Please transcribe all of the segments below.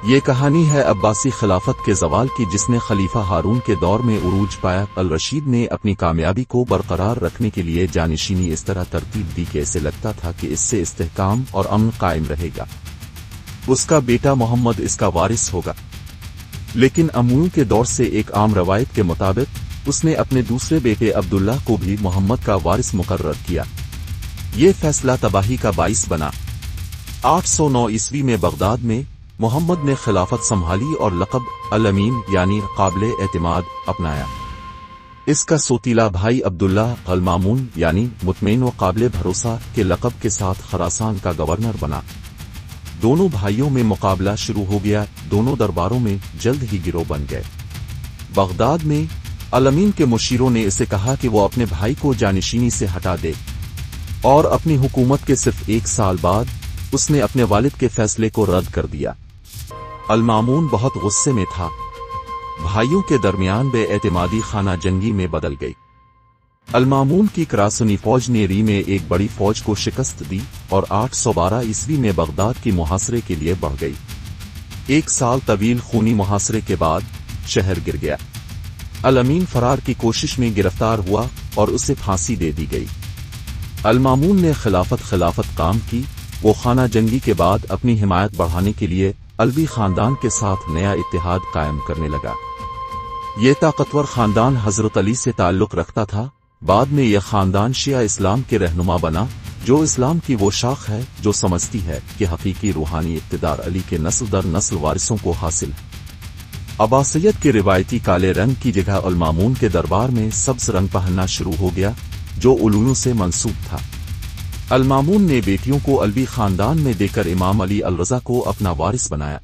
یہ کہانی ہے عباسی خلافت کے زوال کی، جس نے خلیفہ ہارون کے دور میں عروج پایا۔ الرشید نے اپنی کامیابی کو برقرار رکھنے کے لیے جانشینی اس طرح ترتیب دی کہ اسے لگتا تھا کہ اس سے استحکام اور امن قائم رہے گا۔ اس کا بیٹا محمد اس کا وارث ہوگا، لیکن امویوں کے دور سے ایک عام روایت کے مطابق اس نے اپنے دوسرے بیٹے عبداللہ کو بھی محمد کا وارث مقرر کیا۔ یہ فیصلہ تباہی کا باعث بنا۔ 809 عیسوی میں بغداد میں محمد نے خلافت سنبھالی اور لقب الامین یعنی قابل اعتماد اپنایا۔ اس کا سوتیلا بھائی عبداللہ المامون یعنی مطمئن و قابل بھروسہ کے لقب کے ساتھ خراسان کا گورنر بنا۔ دونوں بھائیوں میں مقابلہ شروع ہو گیا، دونوں درباروں میں جلد ہی گروہ بن گئے۔ بغداد میں الامین کے مشیروں نے اسے کہا کہ وہ اپنے بھائی کو جانشینی سے ہٹا دے، اور اپنی حکومت کے صرف 1 سال بعد اس نے اپنے والد کے فیصلے کو رد کر دیا۔ المامون بہت غصے میں تھا۔ بھائیوں کے درمیان بے اعتمادی خانہ جنگی میں بدل گئی۔ المامون کی کراسنی فوج نے ری میں ایک بڑی فوج کو شکست دی اور 812 عیسوی میں بغداد کی محاصرے کے لیے بڑھ گئی۔ 1 سال طویل خونی محاصرے کے بعد شہر گر گیا۔ الامین فرار کی کوشش میں گرفتار ہوا اور اسے پھانسی دے دی گئی۔ المامون نے خلافت کام کی۔ وہ خانہ جنگی کے بعد اپنی حمایت بڑھانے کے لیے علوی خاندان کے ساتھ نیا اتحاد قائم کرنے لگا۔ یہ طاقتور خاندان حضرت علی سے تعلق رکھتا تھا۔ بعد میں یہ خاندان شیعہ اسلام کے رہنما بنا، جو اسلام کی وہ شاخ ہے جو سمجھتی ہے کہ حقیقی روحانی اقتدار علی کے نسل در نسل وارثوں کو حاصل ہے۔ عباسیت کے روایتی کالے رنگ کی جگہ المامون کے دربار میں سبز رنگ پہننا شروع ہو گیا، جو علویوں سے منسوب تھا۔ المامون نے بیٹیوں کو علوی خاندان میں دے کر امام علی الرضا کو اپنا وارث بنایا،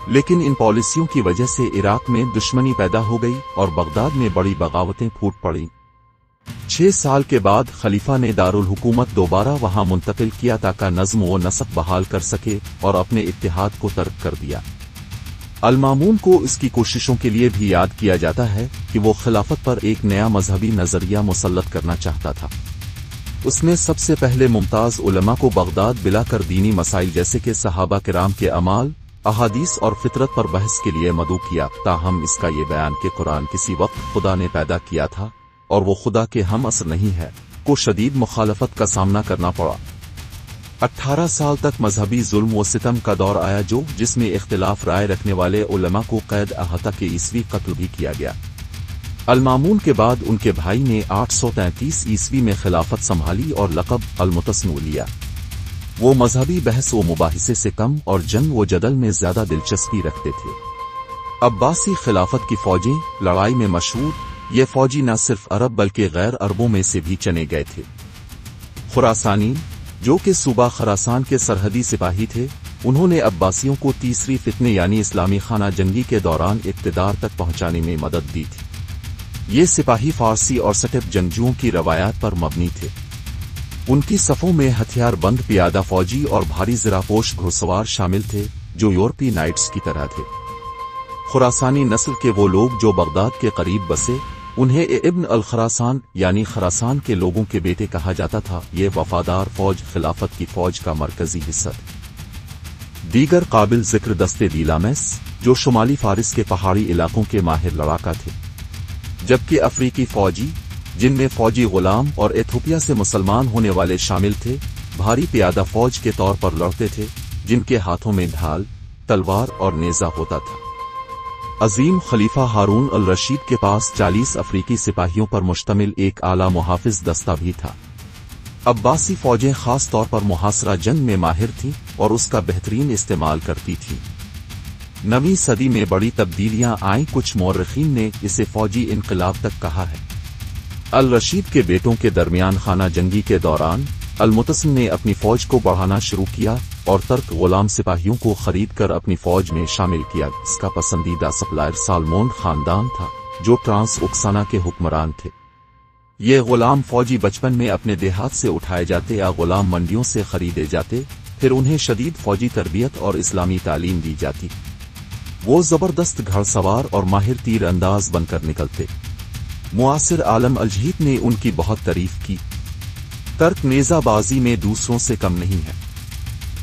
لیکن ان پالیسیوں کی وجہ سے عراق میں دشمنی پیدا ہو گئی اور بغداد میں بڑی بغاوتیں پھوٹ پڑیں۔ 6 سال کے بعد خلیفہ نے دارالحکومت دوبارہ وہاں منتقل کیا تاکہ نظم و نسق بحال کر سکے، اور اپنے اتحاد کو ترک کر دیا۔ المامون کو اس کی کوششوں کے لیے بھی یاد کیا جاتا ہے کہ وہ خلافت پر ایک نیا مذہبی نظریہ مسلط کرنا چاہتا تھا۔ اس نے سب سے پہلے ممتاز علماء کو بغداد بلا کر دینی مسائل جیسے کہ صحابہ کرام کے اعمال، احادیث اور فطرت پر بحث کے لیے مدعو کیا، تاہم اس کا یہ بیان کہ قرآن کسی وقت خدا نے پیدا کیا تھا اور وہ خدا کے ہم اثر نہیں ہے، کو شدید مخالفت کا سامنا کرنا پڑا۔ 18 سال تک مذہبی ظلم و ستم کا دور آیا، جس میں اختلاف رائے رکھنے والے علماء کو قید احاطہ کے عیسوی قتل بھی کیا گیا۔ المامون کے بعد ان کے بھائی نے 833 عیسوی میں خلافت سنبھالی اور لقب المتسم لیا۔ وہ مذہبی بحث و مباحثے سے کم اور جنگ و جدل میں زیادہ دلچسپی رکھتے تھے۔ عباسی خلافت کی فوجیں لڑائی میں مشہور، یہ فوجی نہ صرف عرب بلکہ غیر عربوں میں سے بھی چنے گئے تھے۔ خراسانی، جو کہ صوبہ خراسان کے سرحدی سپاہی تھے، انہوں نے عباسیوں کو تیسری فتنے یعنی اسلامی خانہ جنگی کے دوران اقتدار تک پہنچانے میں مدد دی تھی۔ یہ سپاہی فارسی اور سٹپ جنگجوؤں کی روایات پر مبنی تھے۔ ان کی صفوں میں ہتھیار بند پیادہ فوجی اور بھاری زرہپوش گھڑسوار شامل تھے، جو یورپی نائٹس کی طرح تھے۔ خراسانی نسل کے وہ لوگ جو بغداد کے قریب بسے، انہیں ابن الخراسان یعنی خراسان کے لوگوں کے بیٹے کہا جاتا تھا۔ یہ وفادار فوج خلافت کی فوج کا مرکزی حصہ تھی۔ دیگر قابل ذکر دستے دیلامیس، جو شمالی فارس کے پہاڑی علاقوں کے ماہر لڑاکا تھے، جبکہ افریقی فوجی، جن میں فوجی غلام اور ایتھوپیا سے مسلمان ہونے والے شامل تھے، بھاری پیادہ فوج کے طور پر لڑتے تھے، جن کے ہاتھوں میں ڈھال، تلوار اور نیزہ ہوتا تھا۔ عظیم خلیفہ ہارون الرشید کے پاس 40 افریقی سپاہیوں پر مشتمل ایک اعلیٰ محافظ دستہ بھی تھا۔ عباسی فوجیں خاص طور پر محاصرہ جنگ میں ماہر تھیں اور اس کا بہترین استعمال کرتی تھیں۔ 9ویں صدی میں بڑی تبدیلیاں آئیں، کچھ مورخین نے اسے فوجی انقلاب تک کہا ہے۔ الرشید کے بیٹوں کے درمیان خانہ جنگی کے دوران المتسم نے اپنی فوج کو بڑھانا شروع کیا اور ترک غلام سپاہیوں کو خرید کر اپنی فوج میں شامل کیا۔ اس کا پسندیدہ سپلائر سالمون خاندان تھا، جو ٹرانس اکسانا کے حکمران تھے۔ یہ غلام فوجی بچپن میں اپنے دیہات سے اٹھائے جاتے یا غلام منڈیوں سے خریدے جاتے، پھر انہیں شدید فوجی تربیت اور اسلامی تعلیم دی جاتی۔ وہ زبردست گھڑ سوار اور ماہر تیر انداز بن کر نکلتے۔ معاصر عالم الجہید نے ان کی بہت تعریف کی۔ ترک نیزہ بازی میں دوسروں سے کم نہیں ہے،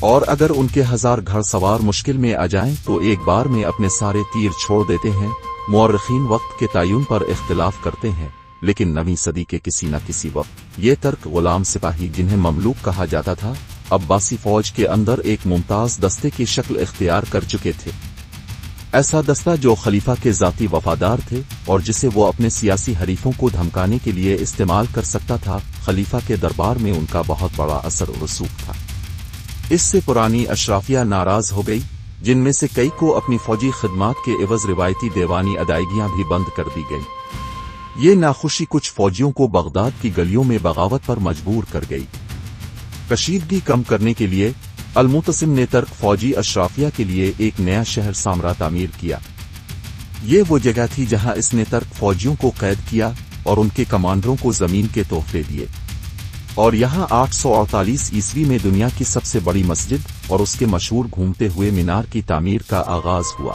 اور اگر ان کے 1000 گھڑ سوار مشکل میں آ جائیں تو ایک بار میں اپنے سارے تیر چھوڑ دیتے ہیں۔ مورخین وقت کے تعین پر اختلاف کرتے ہیں، لیکن 9ویں صدی کے کسی نہ کسی وقت یہ ترک غلام سپاہی جنہیں مملوک کہا جاتا تھا، عباسی فوج کے اندر ایک ممتاز دستے کی شکل اختیار کر چکے تھے۔ ایسا دستہ جو خلیفہ کے ذاتی وفادار تھے اور جسے وہ اپنے سیاسی حریفوں کو دھمکانے کے لیے استعمال کر سکتا تھا۔ خلیفہ کے دربار میں ان کا بہت بڑا اثر و رسوخ تھا۔ اس سے پرانی اشرافیہ ناراض ہو گئی، جن میں سے کئی کو اپنی فوجی خدمات کے عوض روایتی دیوانی ادائیگیاں بھی بند کر دی گئیں۔ یہ ناخوشی کچھ فوجیوں کو بغداد کی گلیوں میں بغاوت پر مجبور کر گئی۔ کشیدگی کم کرنے کے لیے المعتصم نے ترک فوجی اشرافیہ کے لیے ایک نیا شہر سامرا تعمیر کیا۔ یہ وہ جگہ تھی جہاں اس نے ترک فوجیوں کو قید کیا اور ان کے کمانڈروں کو زمین کے تحفے دیے، اور یہاں 848 عیسوی میں دنیا کی سب سے بڑی مسجد اور اس کے مشہور گھومتے ہوئے مینار کی تعمیر کا آغاز ہوا۔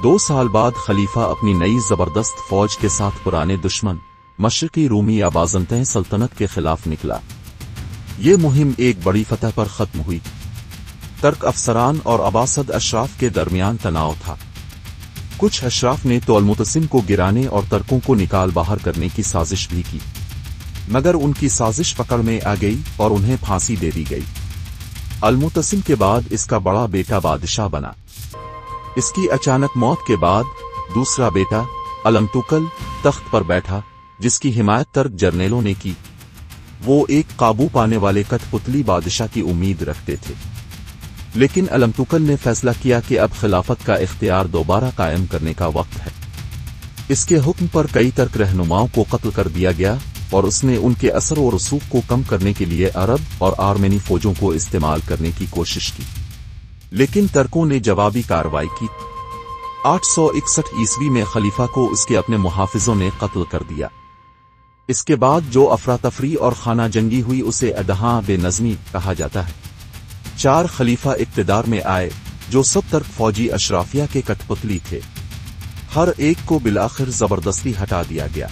2 سال بعد خلیفہ اپنی نئی زبردست فوج کے ساتھ پرانے دشمن مشرقی رومی یا بازنطین سلطنت کے خلاف نکلا۔ یہ مہم ایک بڑی فتح پر ختم ہوئی۔ ترک افسران اور اباسد اشراف کے درمیان تناؤ تھا۔ کچھ اشراف نے تو المعتصم کو گرانے اور ترکوں کو نکال باہر کرنے کی سازش بھی کی، مگر ان کی سازش پکڑ میں آ گئی اور انہیں پھانسی دے دی گئی۔ المعتصم کے بعد اس کا بڑا بیٹا بادشاہ بنا۔ اس کی اچانک موت کے بعد دوسرا بیٹا المتوکل تخت پر بیٹھا، جس کی حمایت ترک جرنیلوں نے کی۔ وہ ایک قابو پانے والے کٹھ پتلی بادشاہ کی امید رکھتے تھے، لیکن المتوکل نے فیصلہ کیا کہ اب خلافت کا اختیار دوبارہ قائم کرنے کا وقت ہے۔ اس کے حکم پر کئی ترک رہنماؤں کو قتل کر دیا گیا، اور اس نے ان کے اثر و رسوخ کو کم کرنے کے لیے عرب اور آرمینی فوجوں کو استعمال کرنے کی کوشش کی، لیکن ترکوں نے جوابی کارروائی کی۔ 861 عیسوی میں خلیفہ کو اس کے اپنے محافظوں نے قتل کر دیا۔ اس کے بعد جو افراتفری اور خانہ جنگی ہوئی اسے ادہاں بے نظمی کہا جاتا ہے۔ 4 خلیفہ اقتدار میں آئے جو سب ترک فوجی اشرافیہ کے کٹھ پتلی تھے۔ ہر ایک کو بالآخر زبردستی ہٹا دیا گیا۔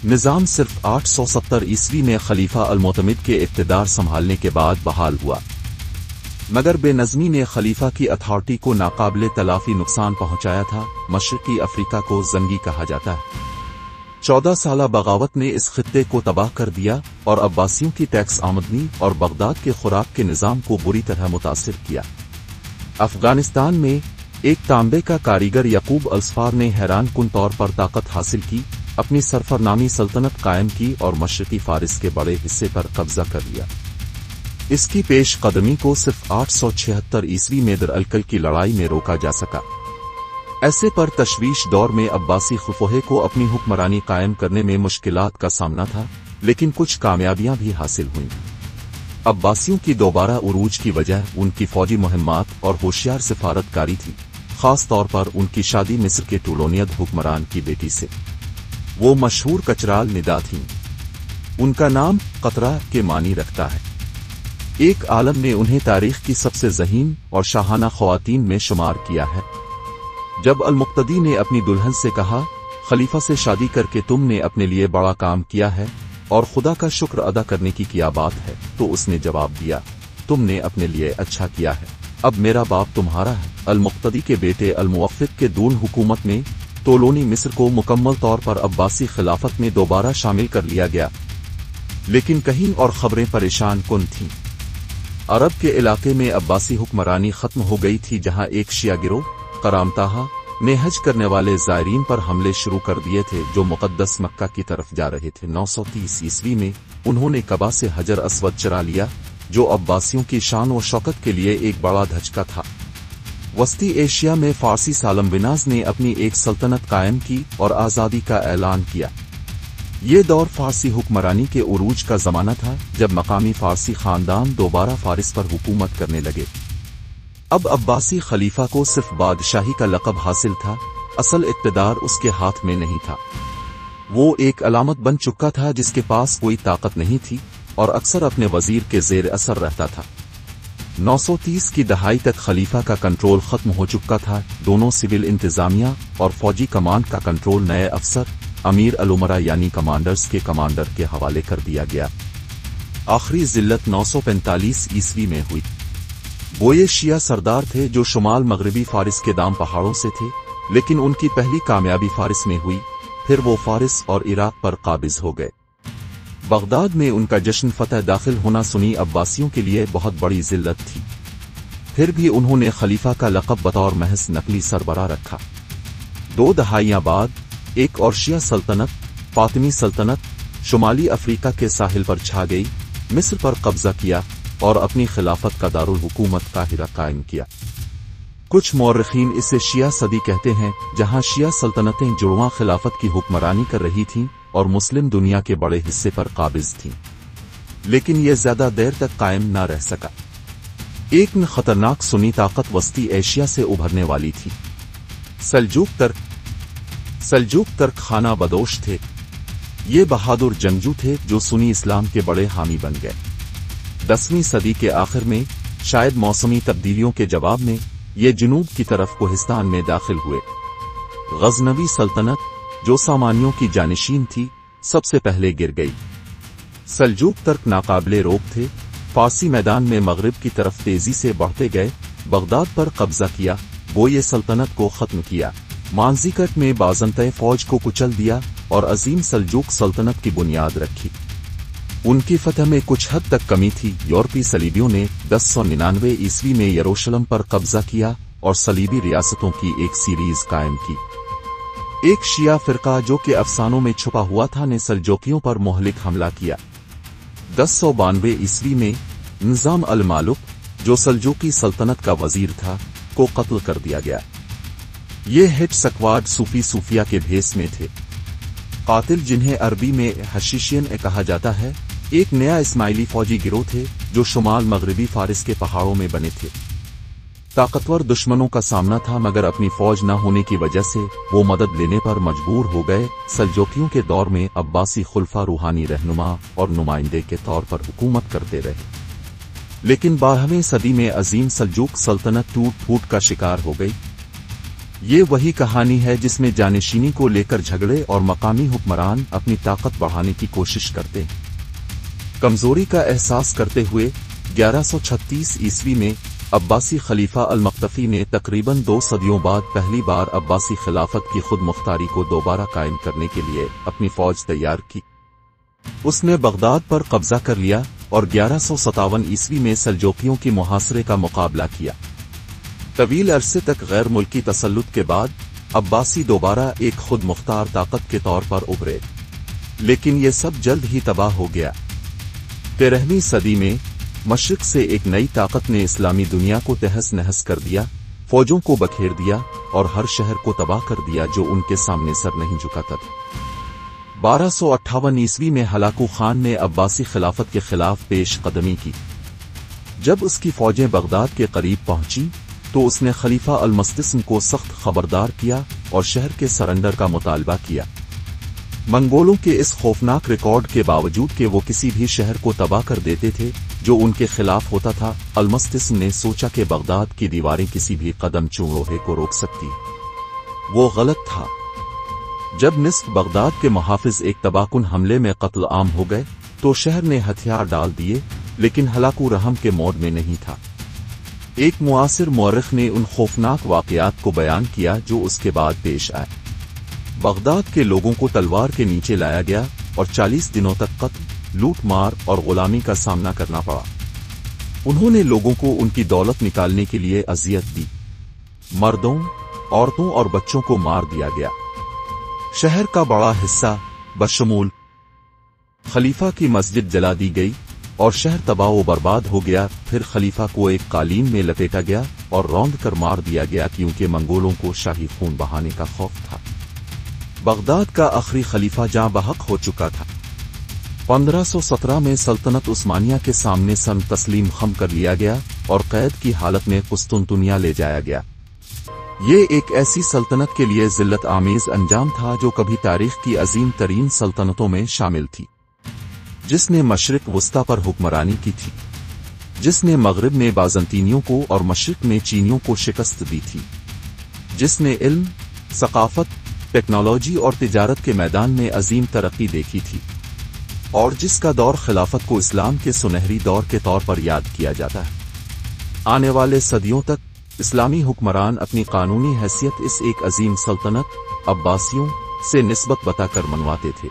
نظام صرف 870 عیسوی میں خلیفہ المعتمد کے اقتدار سنبھالنے کے بعد بحال ہوا، مگر بے نظمی نے خلیفہ کی اتھارٹی کو ناقابل تلافی نقصان پہنچایا تھا۔ مشرقی افریقہ کو زنگی کہا جاتا ہے۔ 14 سالہ بغاوت نے اس خطے کو تباہ کر دیا اور عباسیوں کی ٹیکس آمدنی اور بغداد کے خوراک کے نظام کو بری طرح متاثر کیا۔ افغانستان میں ایک تانبے کا کاریگر یعقوب الصفار نے حیران کن طور پر طاقت حاصل کی، اپنی سرفرنامی سلطنت قائم کی اور مشرقی فارس کے بڑے حصے پر قبضہ کر لیا۔ اس کی پیش قدمی کو صرف 876 عیسوی میں در الکل کی لڑائی میں روکا جا سکا۔ ایسے پر تشویش دور میں عباسی خلفائے کو اپنی حکمرانی قائم کرنے میں مشکلات کا سامنا تھا، لیکن کچھ کامیابیاں بھی حاصل ہوئیں۔ عباسیوں کی دوبارہ عروج کی وجہ ان کی فوجی مہمات اور ہوشیار سفارت کاری تھی، خاص طور پر ان کی شادی مصر کے ٹولونید حکمران کی بیٹی سے۔ وہ مشہور کچرال ندا تھیں۔ ان کا نام قطرہ کے معنی رکھتا ہے۔ ایک عالم نے انہیں تاریخ کی سب سے ذہین اور شاہانہ خواتین میں شمار کیا ہے۔ جب المقتدی نے اپنی دلہن سے کہا، خلیفہ سے شادی کر کے تم نے اپنے لیے بڑا کام کیا ہے اور خدا کا شکر ادا کرنے کی کیا بات ہے، تو اس نے جواب دیا، تم نے اپنے لیے اچھا کیا ہے، اب میرا باپ تمہارا ہے۔ المقتدی کے بیٹے الموفق کے دون حکومت میں طولونی مصر کو مکمل طور پر عباسی خلافت میں دوبارہ شامل کر لیا گیا، لیکن کہیں اور خبریں پریشان کن تھیں۔ عرب کے علاقے میں عباسی حکمرانی ختم ہو گئی تھی، جہاں ایک شیعہ گروہ قرامطہ نے حج کرنے والے زائرین پر حملے شروع کر دیے تھے جو مقدس مکہ کی طرف جا رہے تھے۔ 930 عیسوی میں انہوں نے کعبہ سے حجر اسود چرا لیا، جو عباسیوں کی شان و شوکت کے لیے ایک بڑا دھچکا تھا۔ وسطی ایشیا میں فارسی سالم بناز نے اپنی ایک سلطنت قائم کی اور آزادی کا اعلان کیا۔ یہ دور فارسی حکمرانی کے عروج کا زمانہ تھا، جب مقامی فارسی خاندان دوبارہ فارس پر حکومت کرنے لگے۔ اب عباسی خلیفہ کو صرف بادشاہی کا لقب حاصل تھا، اصل اقتدار اس کے ہاتھ میں نہیں تھا۔ وہ ایک علامت بن چکا تھا جس کے پاس کوئی طاقت نہیں تھی اور اکثر اپنے وزیر کے زیر اثر رہتا تھا۔ 930 کی دہائی تک خلیفہ کا کنٹرول ختم ہو چکا تھا۔ دونوں سول انتظامیہ اور فوجی کمانڈ کا کنٹرول نئے افسر امیر الامراء یعنی کمانڈرز کے کمانڈر کے حوالے کر دیا گیا۔ آخری ذلت 945 عیسوی میں ہوئی۔ وہ یہ شیعہ سردار تھے جو شمال مغربی فارس کے دام پہاڑوں سے تھے، لیکن ان کی پہلی کامیابی فارس میں ہوئی، پھر وہ فارس اور عراق پر قابض ہو گئے۔ بغداد میں ان کا جشن فتح داخل ہونا سنی عباسیوں کے لیے بہت بڑی ذلت تھی، پھر بھی انہوں نے خلیفہ کا لقب بطور محض نقلی سربراہ رکھا۔ 2 دہائیاں بعد ایک اور شیعہ سلطنت، فاطمی سلطنت، شمالی افریقہ کے ساحل پر چھا گئی، مصر پر قبضہ کیا اور اپنی خلافت کا دارالحکومت قاہرہ قائم کیا۔ کچھ مورخین اسے شیعہ صدی کہتے ہیں، جہاں شیعہ سلطنتیں جڑواں خلافت کی حکمرانی کر رہی تھیں اور مسلم دنیا کے بڑے حصے پر قابض تھیں، لیکن یہ زیادہ دیر تک قائم نہ رہ سکا۔ ایک خطرناک سنی طاقت وسطی ایشیا سے ابھرنے والی تھی۔ سلجوق ترک خانہ بدوش تھے۔ یہ بہادر جنگجو تھے جو سنی اسلام کے بڑے حامی بن گئے۔ 10ویں صدی کے آخر میں، شاید موسمی تبدیلیوں کے جواب میں، یہ جنوب کی طرف کوہستان میں داخل ہوئے۔ غزنوی سلطنت، جو سامانیوں کی جانشین تھی، سب سے پہلے گر گئی۔ سلجوق ترک ناقابل روک تھے، فارسی میدان میں مغرب کی طرف تیزی سے بڑھتے گئے، بغداد پر قبضہ کیا، وہ یہ سلطنت کو ختم کیا، مانزیکٹ میں بازنطین فوج کو کچل دیا اور عظیم سلجوق سلطنت کی بنیاد رکھی۔ ان کی فتح میں کچھ حد تک کمی تھی۔ یورپی صلیبیوں نے 1099 عیسوی میں یروشلم پر قبضہ کیا اور صلیبی ریاستوں کی ایک سیریز قائم کی۔ ایک شیعہ فرقہ جو کہ افسانوں میں چھپا ہوا تھا نے سلجوقیوں پر مہلک حملہ کیا۔ 1092 عیسوی میں نظام المالک، جو سلجوقی سلطنت کا وزیر تھا، کو قتل کر دیا گیا۔ یہ ہٹ سکواڈ صوفیہ کے بھیس میں تھے۔ قاتل، جنہیں عربی میں حشیشین کہا جاتا ہے، ایک نیا اسماعیلی فوجی گروہ تھے جو شمال مغربی فارس کے پہاڑوں میں بنے تھے۔ طاقتور دشمنوں کا سامنا تھا، مگر اپنی فوج نہ ہونے کی وجہ سے وہ مدد لینے پر مجبور ہو گئے۔ سلجوقیوں کے دور میں عباسی خلفاء روحانی رہنما اور نمائندے کے طور پر حکومت کرتے رہے، لیکن 12ویں صدی میں عظیم سلجوق سلطنت ٹوٹ پھوٹ کا شکار ہو گئی۔ یہ وہی کہانی ہے جس میں جانشینی کو لے کر جھگڑے اور مقامی حکمران اپنی طاقت بڑھانے کی کوشش کرتے ہیں۔ کمزوری کا احساس کرتے ہوئے 1136 عیسوی میں عباسی خلیفہ المقتفی نے تقریباً 2 صدیوں بعد پہلی بار عباسی خلافت کی خود مختاری کو دوبارہ قائم کرنے کے لیے اپنی فوج تیار کی۔ اس نے بغداد پر قبضہ کر لیا اور 1157 عیسوی میں سلجوقیوں کی محاصرے کا مقابلہ کیا۔ طویل عرصے تک غیر ملکی تسلط کے بعد عباسی دوبارہ ایک خود مختار طاقت کے طور پر ابھرے، لیکن یہ سب جلد ہی تباہ ہو گیا۔ 13ویں صدی میں مشرق سے ایک نئی طاقت نے اسلامی دنیا کو تہس نہس کر دیا، فوجوں کو بکھیر دیا اور ہر شہر کو تباہ کر دیا جو ان کے سامنے سر نہیں جھکاتا تھا۔ 1258 عیسوی میں ہلاکو خان نے عباسی خلافت کے خلاف پیش قدمی کی۔ جب اس کی فوجیں بغداد کے قریب پہنچی تو اس نے خلیفہ المستسم کو سخت خبردار کیا اور شہر کے سرنڈر کا مطالبہ کیا۔ منگولوں کے اس خوفناک ریکارڈ کے باوجود کہ وہ کسی بھی شہر کو تباہ کر دیتے تھے جو ان کے خلاف ہوتا تھا، المستسم نے سوچا کہ بغداد کی دیواریں کسی بھی قدم چوڑے کو روک سکتی۔ وہ غلط تھا۔ جب نصف بغداد کے محافظ ایک تباہ کن حملے میں قتل عام ہو گئے تو شہر نے ہتھیار ڈال دیے، لیکن ہلاکو رحم کے موڈ میں نہیں تھا۔ ایک معاصر مورخ نے ان خوفناک واقعات کو بیان کیا جو اس کے بعد پیش آئے۔ بغداد کے لوگوں کو تلوار کے نیچے لایا گیا اور 40 دنوں تک قتل، لوٹ مار اور غلامی کا سامنا کرنا پڑا۔ انہوں نے لوگوں کو ان کی دولت نکالنے کے لیے اذیت دی۔ مردوں، عورتوں اور بچوں کو مار دیا گیا۔ شہر کا بڑا حصہ بشمول خلیفہ کی مسجد جلا دی گئی اور شہر تباہ و برباد ہو گیا۔ پھر خلیفہ کو ایک قالین میں لپیٹا گیا اور روند کر مار دیا گیا کیونکہ منگولوں کو شاہی خون بہانے کا خوف تھا۔ بغداد کا آخری خلیفہ جاں بحق ہو چکا تھا۔ 1517 میں سلطنت عثمانیہ کے سامنے سن تسلیم خم کر لیا گیا اور قید کی حالت میں قسطنطنیہ لے جایا گیا۔ یہ ایک ایسی سلطنت کے لیے ذلت آمیز انجام تھا جو کبھی تاریخ کی عظیم ترین سلطنتوں میں شامل تھی، جس نے مشرق وسطی پر حکمرانی کی تھی، جس نے مغرب میں بازنطینیوں کو اور مشرق میں چینیوں کو شکست دی تھی، جس نے علم، ثقافت، ٹیکنالوجی اور تجارت کے میدان میں عظیم ترقی دیکھی تھی، اور جس کا دور خلافت کو اسلام کے سنہری دور کے طور پر یاد کیا جاتا ہے۔ آنے والے صدیوں تک اسلامی حکمران اپنی قانونی حیثیت اس ایک عظیم سلطنت عباسیوں سے نسبت بتا کر منواتے تھے۔